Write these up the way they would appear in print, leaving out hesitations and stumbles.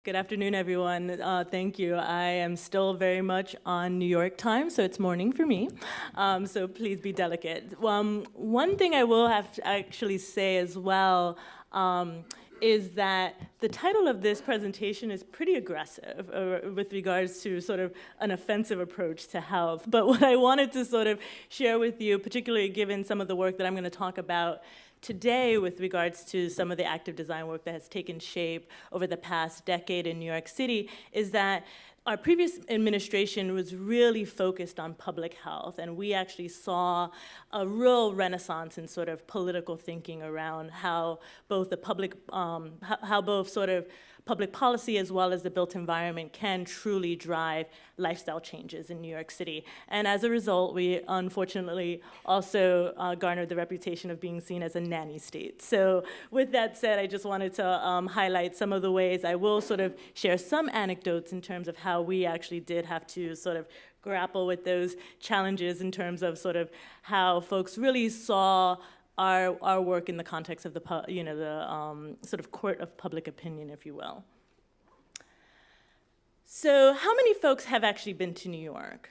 Good afternoon, everyone. Thank you. I am still very much on New York time, so it's morning for me. So please be delicate. One thing I will have to actually say as well is that the title of this presentation is pretty aggressive with regards to sort of an offensive approach to health. But what I wanted to sort of share with you, particularly given some of the work that I'm going to talk about today with regards to some of the active design work that has taken shape over the past decade in New York City, is that our previous administration was really focused on public health, and we actually saw a real renaissance in sort of political thinking around how both the public, how both sort of public policy as well as the built environment can truly drive lifestyle changes in New York City. And as a result, we unfortunately also garnered the reputation of being seen as a nanny state. So with that said, I just wanted to highlight some of the ways. I will sort of share some anecdotes in terms of how we actually did have to sort of grapple with those challenges in terms of sort of how folks really saw our work in the context of the sort of court of public opinion, if you will. So how many folks have actually been to New York?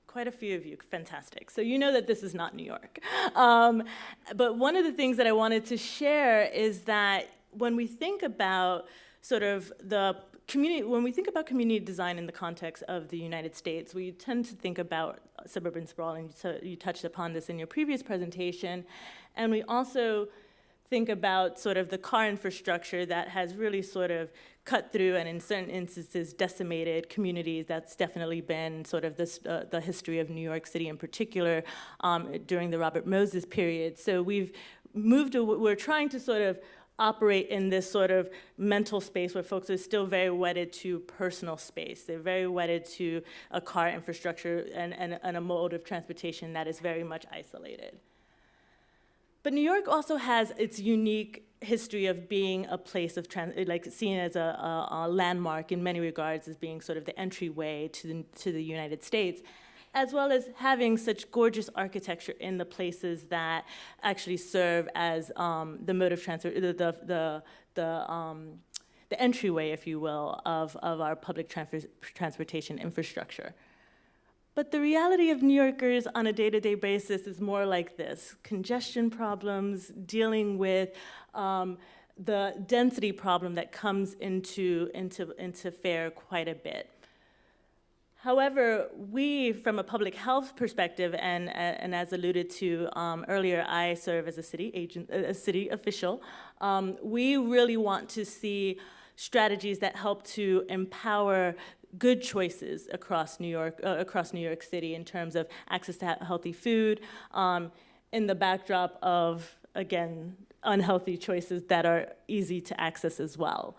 Quite a few of you, fantastic. So you know that this is not New York. But one of the things that I wanted to share is that when we think about sort of the community, when we think about community design in the context of the United States, we tend to think about suburban sprawl, and so you touched upon this in your previous presentation. And we also think about sort of the car infrastructure that has really sort of cut through and in certain instances decimated communities. That's definitely been sort of this, the history of New York City in particular during the Robert Moses period. So we're trying to sort of operate in this sort of mental space where folks are still very wedded to personal space. They're very wedded to a car infrastructure and a mode of transportation that is very much isolated. But New York also has its unique history of being a place of, seen as a landmark in many regards as being sort of the entryway to the United States, as well as having such gorgeous architecture in the places that actually serve as the mode of the entryway, if you will, of our public transportation infrastructure. But the reality of New Yorkers on a day-to-day basis is more like this: congestion problems, dealing with the density problem that comes into fare quite a bit. However, we, from a public health perspective, and as alluded to earlier, I serve as a city official. We really want to see strategies that help to empower good choices across New York City in terms of access to healthy food, in the backdrop of, again, unhealthy choices that are easy to access as well.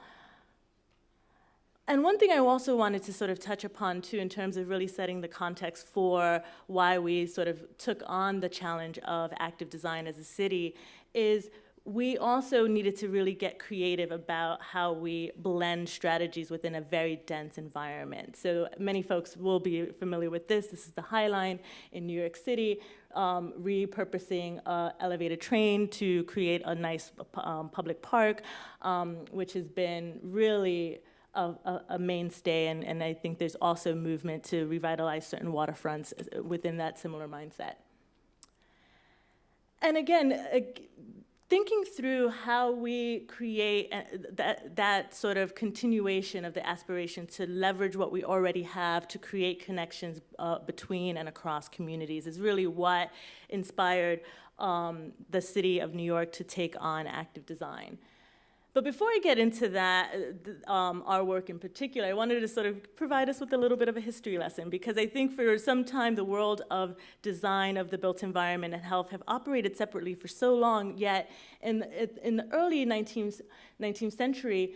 And one thing I also wanted to sort of touch upon, too, in terms of really setting the context for why we sort of took on the challenge of active design as a city, is we also needed to really get creative about how we blend strategies within a very dense environment. So many folks will be familiar with this. This is the High Line in New York City, repurposing an elevated train to create a nice public park, which has been really a mainstay, and I think there's also movement to revitalize certain waterfronts within that similar mindset. And again, thinking through how we create that sort of continuation of the aspiration to leverage what we already have to create connections between and across communities is really what inspired the city of New York to take on active design. But before I get into that, our work in particular, I wanted to sort of provide us with a little bit of a history lesson, because I think for some time the world of design of the built environment and health have operated separately for so long, yet in the early 19th century,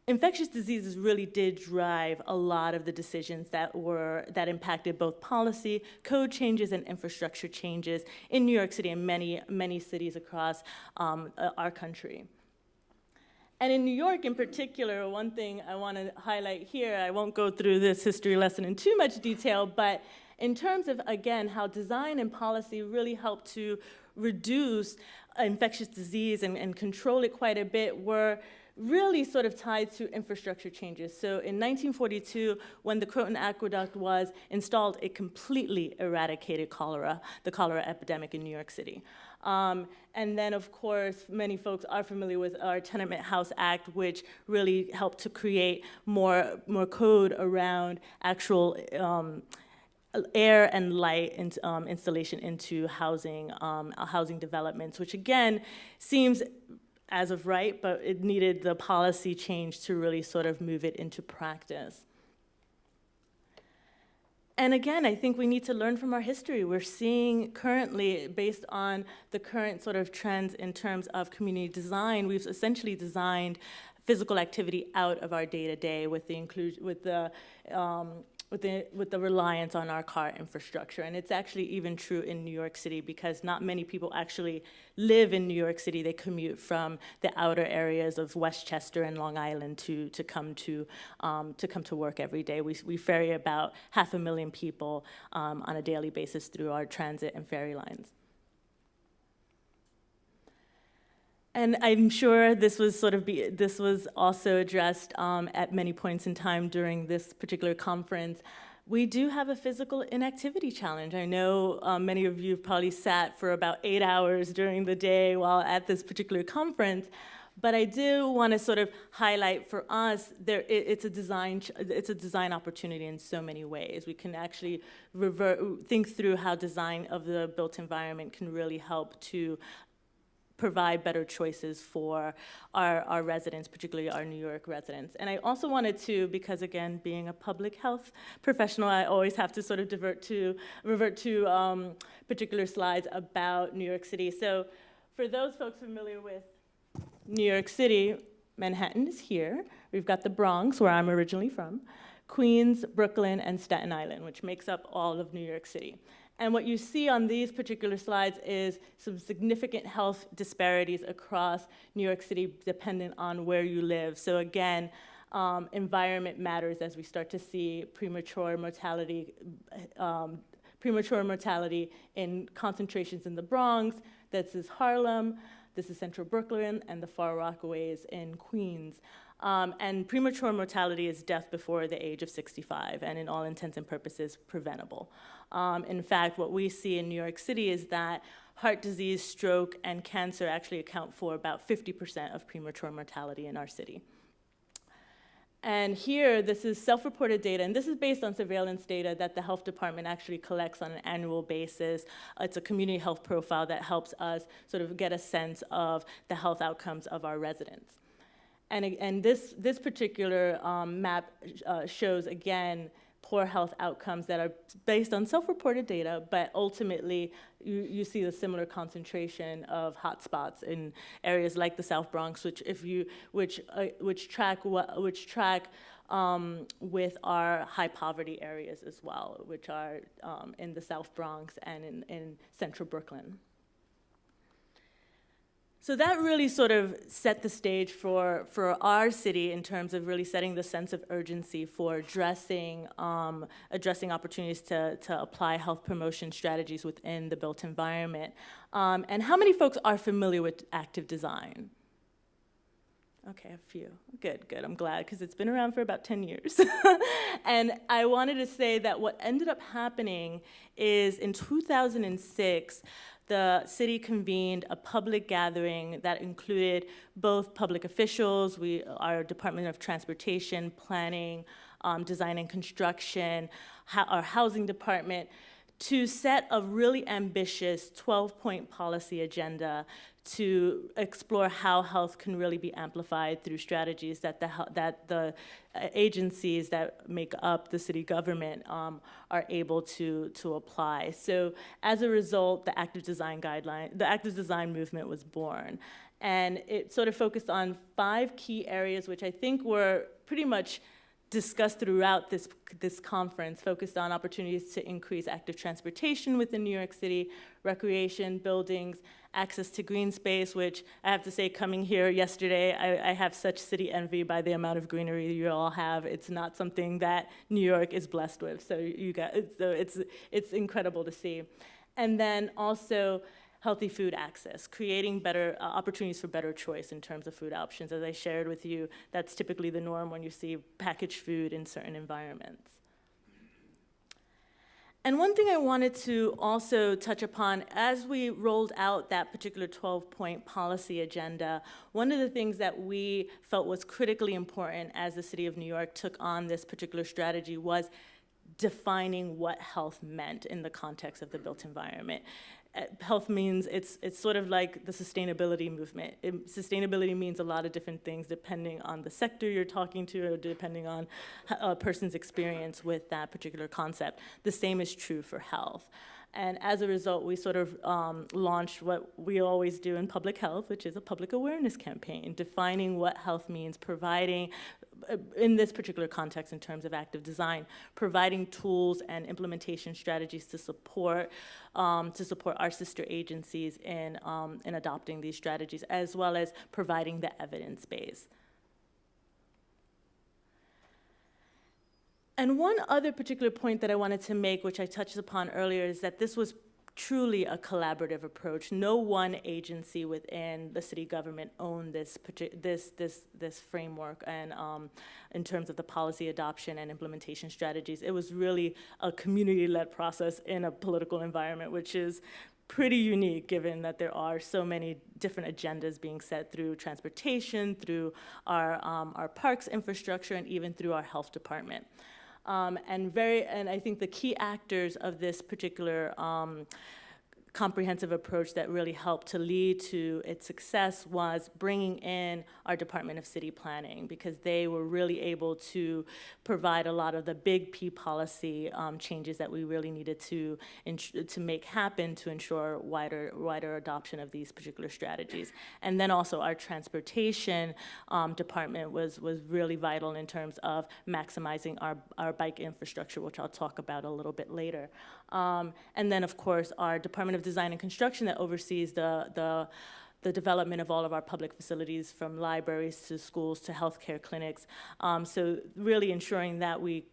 infectious diseases really did drive a lot of the decisions that impacted both policy, code changes, and infrastructure changes in New York City and many cities across our country. And in New York in particular, one thing I want to highlight here, I won't go through this history lesson in too much detail, but in terms of, again, how design and policy really help to reduce infectious disease and control it quite a bit, were really sort of tied to infrastructure changes. So in 1942, when the Croton Aqueduct was installed, it completely eradicated the cholera epidemic in New York City. And then, of course, many folks are familiar with our Tenement House Act, which really helped to create more code around actual air and light installation into housing developments, which again seems as of right, but it needed the policy change to really sort of move it into practice. And again, I think we need to learn from our history. We're seeing currently, based on the current sort of trends in terms of community design, we've essentially designed physical activity out of our day-to-day with the inclusion, with the reliance on our car infrastructure. And it's actually even true in New York City, because not many people actually live in New York City. They commute from the outer areas of Westchester and Long Island to come to work every day. We ferry about 500,000 people on a daily basis through our transit and ferry lines. And I'm sure this was also addressed at many points in time during this particular conference. We do have a physical inactivity challenge. I know many of you probably sat for about 8 hours during the day while at this particular conference, but I do want to sort of highlight for us, it's a design opportunity in so many ways. We can actually think through how design of the built environment can really help to provide better choices for our residents, particularly our New York residents. And I also wanted to, because again, being a public health professional, I always have to sort of revert to particular slides about New York City. So for those folks familiar with New York City, Manhattan is here. We've got the Bronx, where I'm originally from, Queens, Brooklyn, and Staten Island, which makes up all of New York City. And what you see on these particular slides is some significant health disparities across New York City dependent on where you live. So again, environment matters as we start to see premature mortality in concentrations in the Bronx. This is Harlem, this is Central Brooklyn, and the Far Rockaways in Queens. And premature mortality is death before the age of 65, and in all intents and purposes, preventable. In fact, what we see in New York City is that heart disease, stroke, and cancer actually account for about 50% of premature mortality in our city. And here, this is self-reported data, and this is based on surveillance data that the health department actually collects on an annual basis. It's a community health profile that helps us sort of get a sense of the health outcomes of our residents. And this particular map shows, again, poor health outcomes that are based on self-reported data, but ultimately you see a similar concentration of hotspots in areas like the South Bronx, which track with our high poverty areas as well, which are in the South Bronx and in Central Brooklyn. So that really sort of set the stage for our city in terms of really setting the sense of urgency for addressing opportunities to apply health promotion strategies within the built environment. And how many folks are familiar with active design? Okay, a few. Good. I'm glad, because it's been around for about 10 years. And I wanted to say that what ended up happening is in 2006, the city convened a public gathering that included both public officials, our Department of Transportation, Planning, Design and Construction, our housing department, to set a really ambitious 12-point policy agenda to explore how health can really be amplified through strategies that the agencies that make up the city government are able to apply. So as a result, the active design movement was born. And it sort of focused on 5 key areas, which I think were pretty much discussed throughout this conference, focused on opportunities to increase active transportation within New York City, recreation, buildings, access to green space, which I have to say, coming here yesterday, I have such city envy by the amount of greenery you all have. It's not something that New York is blessed with, so it's incredible to see. And then also healthy food access, creating better opportunities for better choice in terms of food options. As I shared with you, that's typically the norm when you see packaged food in certain environments. And one thing I wanted to also touch upon, as we rolled out that particular 12-point policy agenda, one of the things that we felt was critically important as the City of New York took on this particular strategy was defining what health meant in the context of the built environment. Health means, it's sort of like the sustainability movement. Sustainability means a lot of different things depending on the sector you're talking to or depending on a person's experience with that particular concept. The same is true for health. And as a result, we sort of launched what we always do in public health, which is a public awareness campaign, defining what health means, providing, in this particular context in terms of active design, providing tools and implementation strategies to support our sister agencies in adopting these strategies, as well as providing the evidence base. And one other particular point that I wanted to make, which I touched upon earlier, is that this was truly a collaborative approach. No one agency within the city government owned this framework, and in terms of the policy adoption and implementation strategies, it was really a community-led process in a political environment, which is pretty unique given that there are so many different agendas being set through transportation, through our parks infrastructure, and even through our health department. And I think the key actors of this particular comprehensive approach that really helped to lead to its success was bringing in our Department of City Planning, because they were really able to provide a lot of the big P policy changes that we really needed to make happen to ensure wider adoption of these particular strategies. And then also our transportation department was really vital in terms of maximizing our bike infrastructure, which I'll talk about a little bit later. And then, of course, our Department of Design and Construction that oversees the development of all of our public facilities, from libraries to schools to healthcare clinics. So really ensuring that we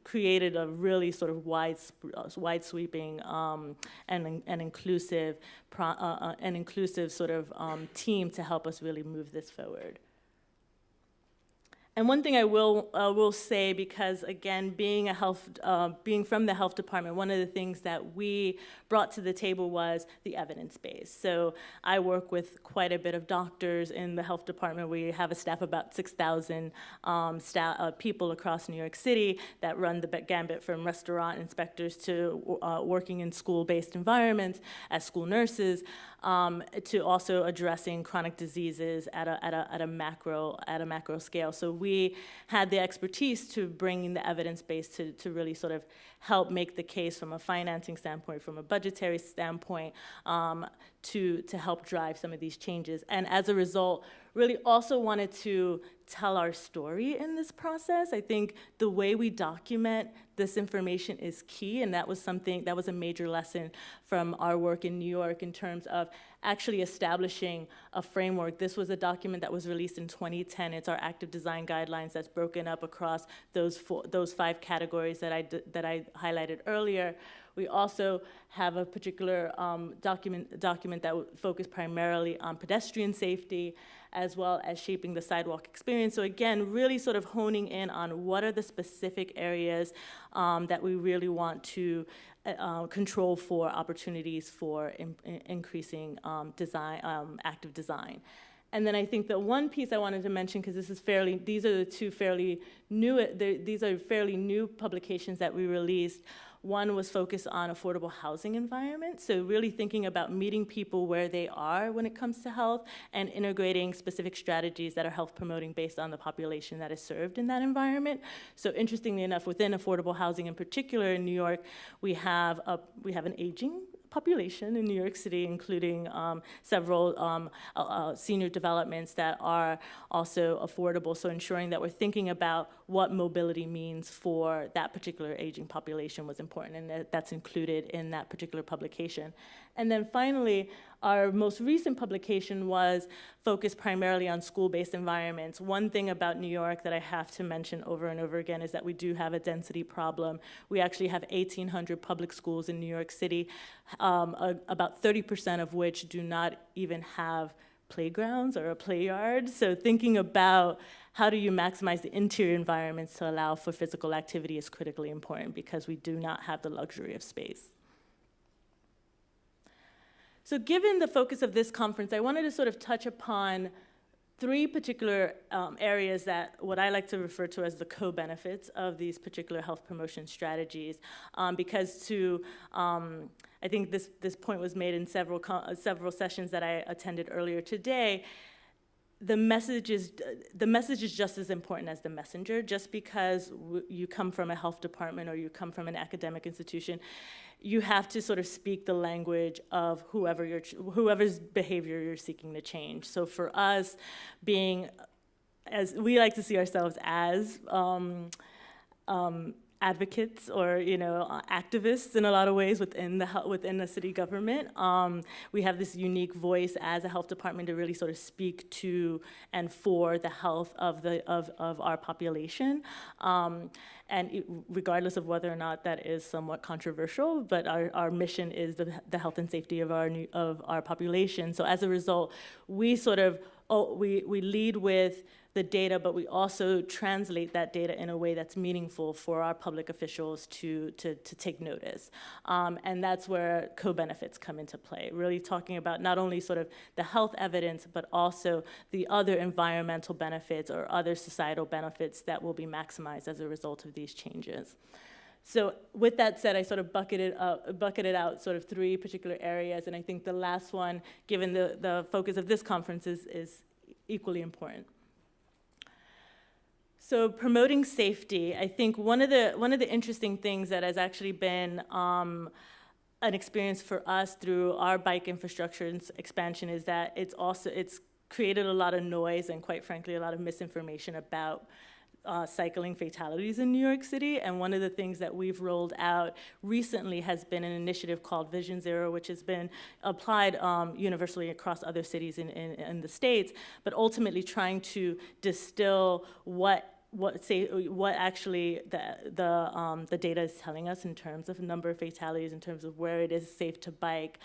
created a really sort of wide-sweeping and inclusive sort of team to help us really move this forward. And one thing I will say, because again, being from the health department, one of the things that we brought to the table was the evidence base. So I work with quite a bit of doctors in the health department. We have a staff of about 6,000 people across New York City that run the gambit from restaurant inspectors to working in school-based environments as school nurses, to also addressing chronic diseases at a macro scale. So we had the expertise to bring in the evidence base to really sort of help make the case from a financing standpoint, from a budgetary standpoint, to help drive some of these changes. And as a result, really also wanted to tell our story in this process. I think the way we document this information is key, and that was a major lesson from our work in New York in terms of actually establishing a framework. This was a document that was released in 2010. It's our active design guidelines that's broken up across those 5 categories that I highlighted earlier. We also have a particular document that focused primarily on pedestrian safety, as well as shaping the sidewalk experience. So again, really sort of honing in on what are the specific areas that we really want to control for opportunities for increasing active design. And then I think the one piece I wanted to mention, because these are fairly new publications that we released. One was focused on affordable housing environments, so really thinking about meeting people where they are when it comes to health and integrating specific strategies that are health promoting based on the population that is served in that environment. So interestingly enough, within affordable housing in particular in New York, we have an aging population in New York City, including several senior developments that are also affordable. So ensuring that we're thinking about what mobility means for that particular aging population was important, and that's included in that particular publication. And then finally, our most recent publication was focused primarily on school-based environments. One thing about New York that I have to mention over and over again is that we do have a density problem. We actually have 1,800 public schools in New York City, about 30% of which do not even have playgrounds or a play yard. So thinking about how do you maximize the interior environments to allow for physical activity is critically important because we do not have the luxury of space. So given the focus of this conference, I wanted to sort of touch upon three particular areas that what I like to refer to as the co-benefits of these particular health promotion strategies, because I think this point was made in several sessions that I attended earlier today. The message is just as important as the messenger. Just because you come from a health department or you come from an academic institution, you have to sort of speak the language of whoever's behavior you're seeking to change. So for us, being, as we like to see ourselves as advocates or activists in a lot of ways within the city government. We have this unique voice as a health department to really sort of speak to and for the health of our population. Regardless of whether or not that is somewhat controversial, but our mission is the health and safety of our population. So as a result, we sort of we lead with the data, but we also translate that data in a way that's meaningful for our public officials to take notice. And that's where co-benefits come into play, really talking about not only sort of the health evidence, but also the other environmental benefits or other societal benefits that will be maximized as a result of these changes. So with that said, I sort of bucketed out sort of three particular areas, and I think the last one, given the focus of this conference, is equally important. So promoting safety, I think one of the interesting things that has actually been an experience for us through our bike infrastructure expansion is that it's created a lot of noise and, quite frankly, a lot of misinformation about cycling fatalities in New York City. And one of the things that we've rolled out recently has been an initiative called Vision Zero, which has been applied universally across other cities in the States, but ultimately trying to distill what actually the data is telling us in terms of number of fatalities, in terms of where it is safe to bike.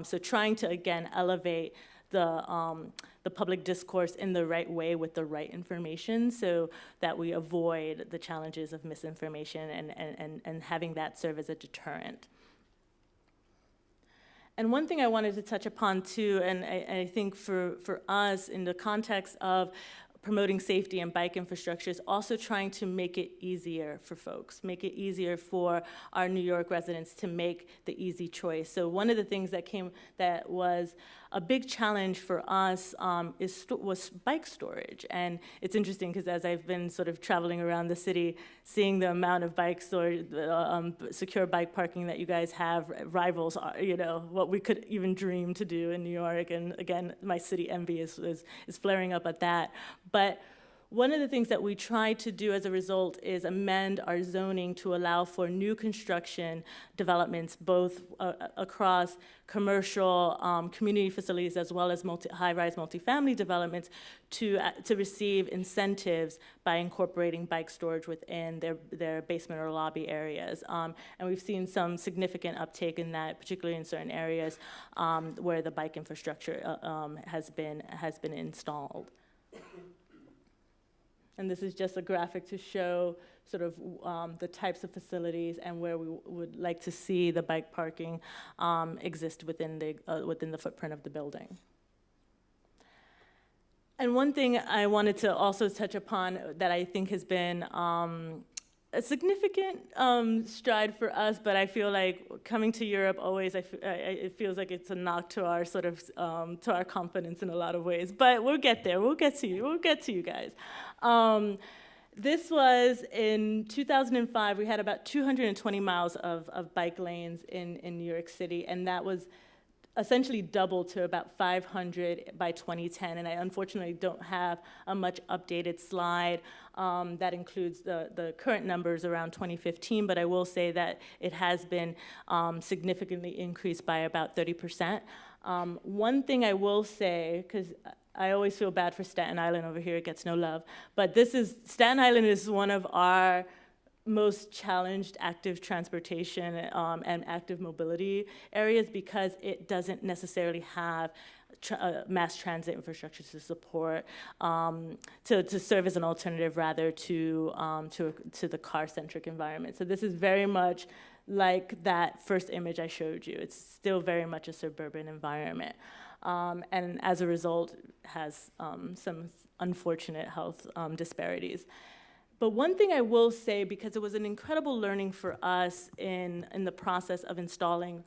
So trying to, again, elevate the public discourse in the right way with the right information so that we avoid the challenges of misinformation and having that serve as a deterrent. And one thing I wanted to touch upon too, and I think for us in the context of promoting safety and bike infrastructure, is also trying to make it easier for folks, make it easier for our New York residents to make the easy choice. So one of the things that was a big challenge for us was bike storage. And it's interesting because as I've been sort of traveling around the city, seeing the amount of bike storage, secure bike parking that you guys have rivals, what we could even dream to do in New York. And again, my city envy is flaring up at that. But one of the things that we tried to do as a result is amend our zoning to allow for new construction developments, both across commercial community facilities as well as high-rise multifamily developments, to receive incentives by incorporating bike storage within their basement or lobby areas. And we've seen some significant uptake in that, particularly in certain areas where the bike infrastructure has been installed. And this is just a graphic to show sort of the types of facilities and where we would like to see the bike parking exist within the footprint of the building. And one thing I wanted to also touch upon that I think has been a significant stride for us, but I feel like coming to Europe always, it feels like it's a knock to our sort of to our confidence in a lot of ways. But we'll get there. We'll get to you. We'll get to you guys. This was in 2005. We had about 220 miles of bike lanes in New York City, and that was essentially doubled to about 500 by 2010, and I unfortunately don't have a much updated slide that includes the current numbers around 2015, but I will say that it has been significantly increased by about 30%. One thing I will say, because I always feel bad for Staten Island over here, it gets no love, but Staten Island is one of our most challenged active transportation and active mobility areas because it doesn't necessarily have mass transit infrastructure to support, to serve as an alternative rather to the car-centric environment. So this is very much like that first image I showed you. It's still very much a suburban environment. And as a result, has some unfortunate health disparities. But one thing I will say, because it was an incredible learning for us in the process of installing,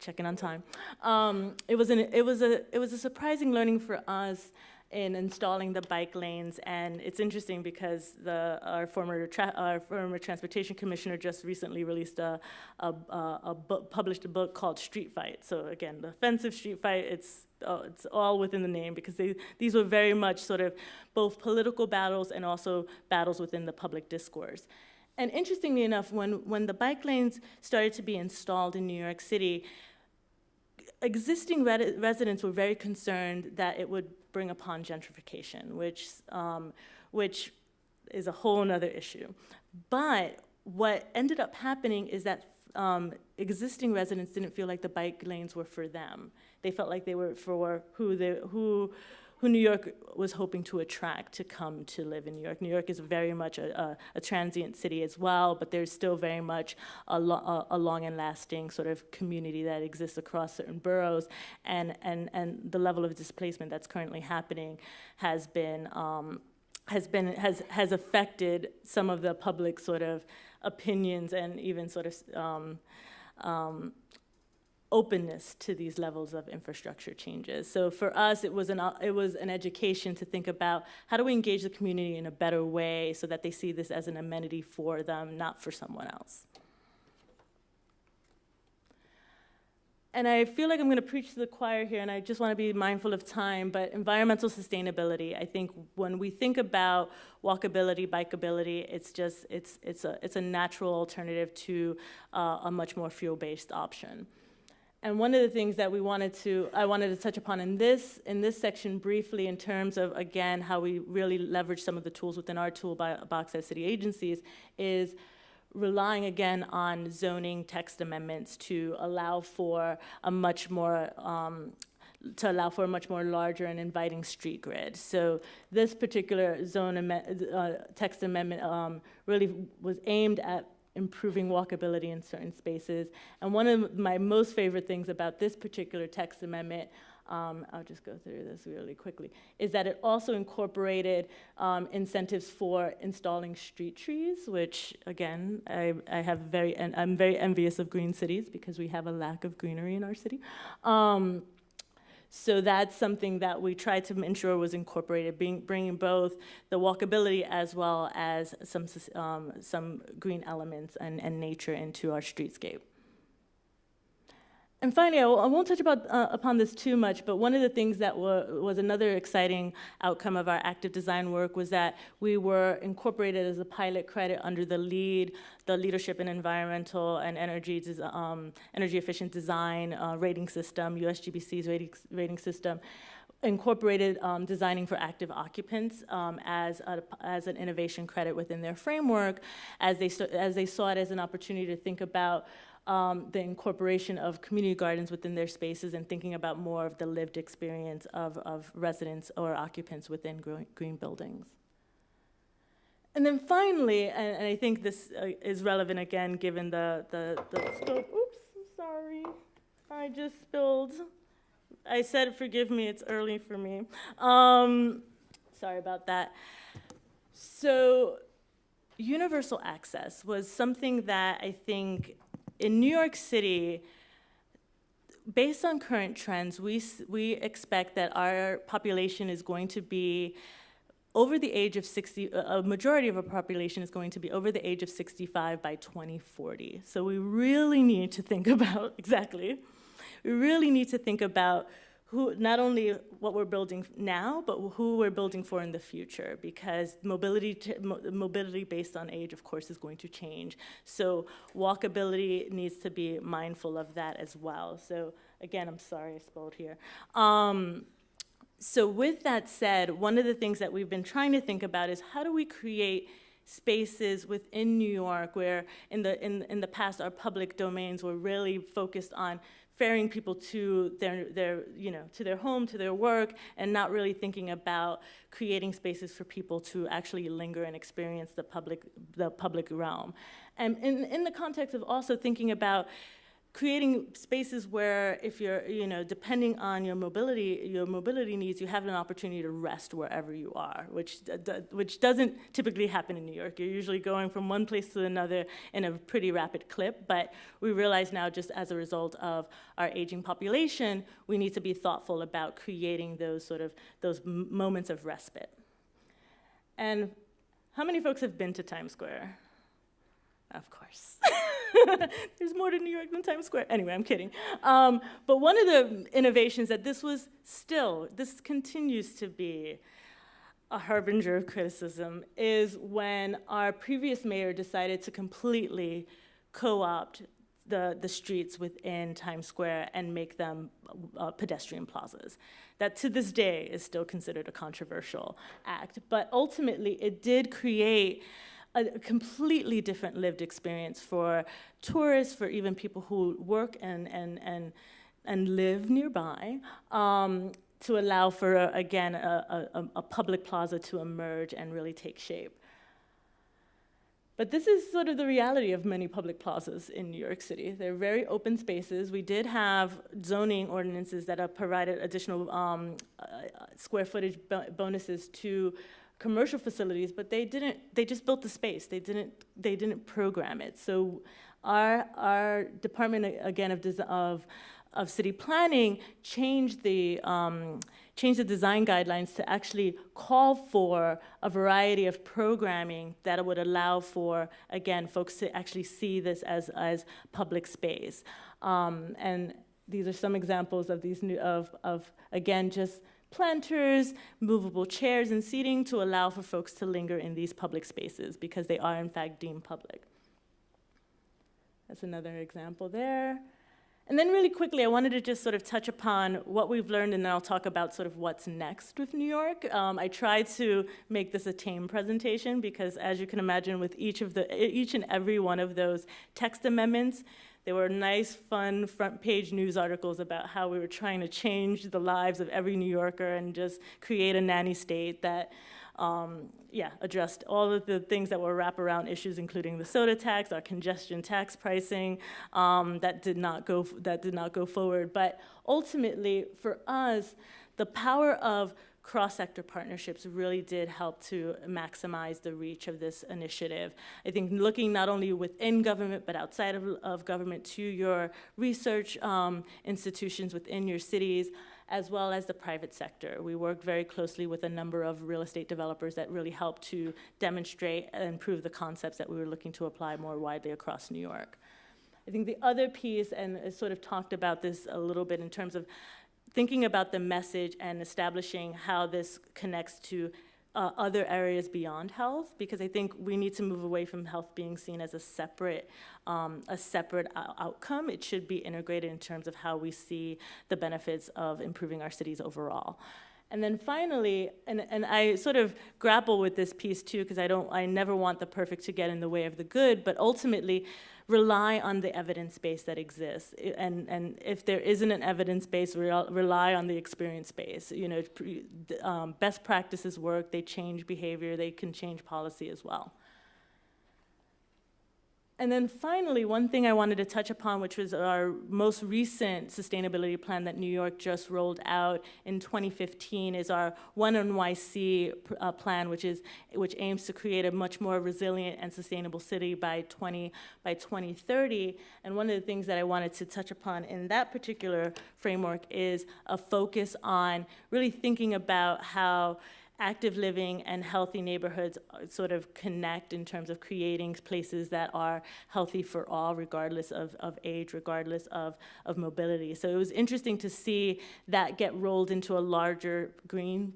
checking on time, it was a surprising learning for us in installing the bike lanes. And it's interesting because our former transportation commissioner just recently released published a book called Street Fight. So again, the offensive street fight, it's all within the name, because these were very much sort of both political battles and also battles within the public discourse. And interestingly enough, when the bike lanes started to be installed in New York City, existing residents were very concerned that it would bring upon gentrification, which is a whole nother issue. But what ended up happening is that existing residents didn't feel like the bike lanes were for them. They felt like they were for who New York was hoping to attract to come to live in New York. New York is very much a transient city as well, but there's still very much a long and lasting sort of community that exists across certain boroughs, and the level of displacement that's currently happening has affected some of the public sort of opinions and even sort of openness to these levels of infrastructure changes. So for us, it was an education to think about how do we engage the community in a better way so that they see this as an amenity for them, not for someone else. And I feel like I'm going to preach to the choir here, and I just want to be mindful of time, but environmental sustainability, I think when we think about walkability, bikeability, it's a natural alternative to a much more fuel-based option. And one of the things that I wanted to touch upon in this section briefly, in terms of, again, how we really leverage some of the tools within our toolbox as city agencies, is relying again on zoning text amendments to allow for a much more larger and inviting street grid. So this particular text amendment really was aimed at improving walkability in certain spaces. And one of my most favorite things about this particular text amendment, I'll just go through this really quickly, is that it also incorporated incentives for installing street trees, which again, I'm very envious of green cities because we have a lack of greenery in our city. So that's something that we tried to ensure was incorporated, bringing both the walkability as well as some green elements and nature into our streetscape. And finally, I won't touch upon this too much, but one of the things that was another exciting outcome of our active design work was that we were incorporated as a pilot credit under the Leadership in Environmental and Energy Efficient Design rating system, USGBC's rating system, incorporated designing for active occupants as an innovation credit within their framework, as they saw it as an opportunity to think about the incorporation of community gardens within their spaces and thinking about more of the lived experience of residents or occupants within green buildings. And then finally, and I think this is relevant again given the scope. Oops, I'm sorry. I just spilled. I said forgive me, it's early for me. Sorry about that. So universal access was something that I think in New York City, based on current trends, we expect that our population is going to be over the age of 60, a majority of our population is going to be over the age of 65 by 2040. So we really need to think about, exactly. we really need to think about who, not only what we're building now, but who we're building for in the future, because mobility based on age, of course, is going to change. So walkability needs to be mindful of that as well. So again, I'm sorry I spelled here. So with that said, one of the things that we've been trying to think about is how do we create spaces within New York where in the past our public domains were really focused on ferrying people to their home, to their work, and not really thinking about creating spaces for people to actually linger and experience the public realm. And in the context of also thinking about creating spaces where, if you're, depending on your mobility needs, you have an opportunity to rest wherever you are, which doesn't typically happen in New York. You're usually going from one place to another in a pretty rapid clip, but we realize now, just as a result of our aging population, we need to be thoughtful about creating those moments of respite. And how many folks have been to Times Square? Of course. There's more to New York than Times Square. Anyway, I'm kidding. But one of the innovations that this continues to be a harbinger of criticism is when our previous mayor decided to completely co-opt the streets within Times Square and make them pedestrian plazas. That to this day is still considered a controversial act. But ultimately, it did create a completely different lived experience for tourists, for even people who work and live nearby, to allow for, again, a public plaza to emerge and really take shape. But this is sort of the reality of many public plazas in New York City. They're very open spaces. We did have zoning ordinances that have provided additional square footage bonuses to commercial facilities, but they just built the space. They didn't program it. So our department, again, of city planning changed the design guidelines to actually call for a variety of programming that would allow for, again, folks to actually see this as public space. And these are some examples of these again, just planters, movable chairs, and seating to allow for folks to linger in these public spaces because they are, in fact, deemed public. That's another example there. And then really quickly, I wanted to just sort of touch upon what we've learned, and then I'll talk about sort of what's next with New York. I tried to make this a tame presentation because, as you can imagine, with each and every one of those text amendments, there were nice, fun front-page news articles about how we were trying to change the lives of every New Yorker and just create a nanny state that, addressed all of the things that were wraparound issues, including the soda tax, our congestion tax pricing, that did not go forward. But ultimately, for us, the power of cross-sector partnerships really did help to maximize the reach of this initiative. I think looking not only within government, but outside of government to your research institutions within your cities, as well as the private sector. We worked very closely with a number of real estate developers that really helped to demonstrate and prove the concepts that we were looking to apply more widely across New York. I think the other piece, and I sort of talked about this a little bit in terms of thinking about the message and establishing how this connects to other areas beyond health, because I think we need to move away from health being seen as a separate outcome. It should be integrated in terms of how we see the benefits of improving our cities overall. And then finally, and I sort of grapple with this piece too, because I never want the perfect to get in the way of the good, but ultimately rely on the evidence base that exists. And if there isn't an evidence base, rely on the experience base. Best practices work, they change behavior, they can change policy as well. And then finally, one thing I wanted to touch upon, which was our most recent sustainability plan that New York just rolled out in 2015, is our One NYC plan, which aims to create a much more resilient and sustainable city by 2030. And one of the things that I wanted to touch upon in that particular framework is a focus on really thinking about how, active living and healthy neighborhoods sort of connect in terms of creating places that are healthy for all, regardless of age, regardless of mobility. So it was interesting to see that get rolled into a larger green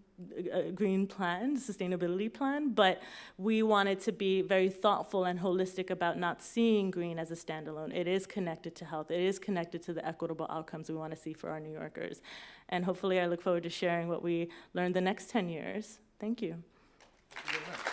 plan, sustainability plan, but we wanted to be very thoughtful and holistic about not seeing green as a standalone. It is connected to health. It is connected to the equitable outcomes we want to see for our New Yorkers. And hopefully I look forward to sharing what we learned the next 10 years. Thank you. Thank you very much.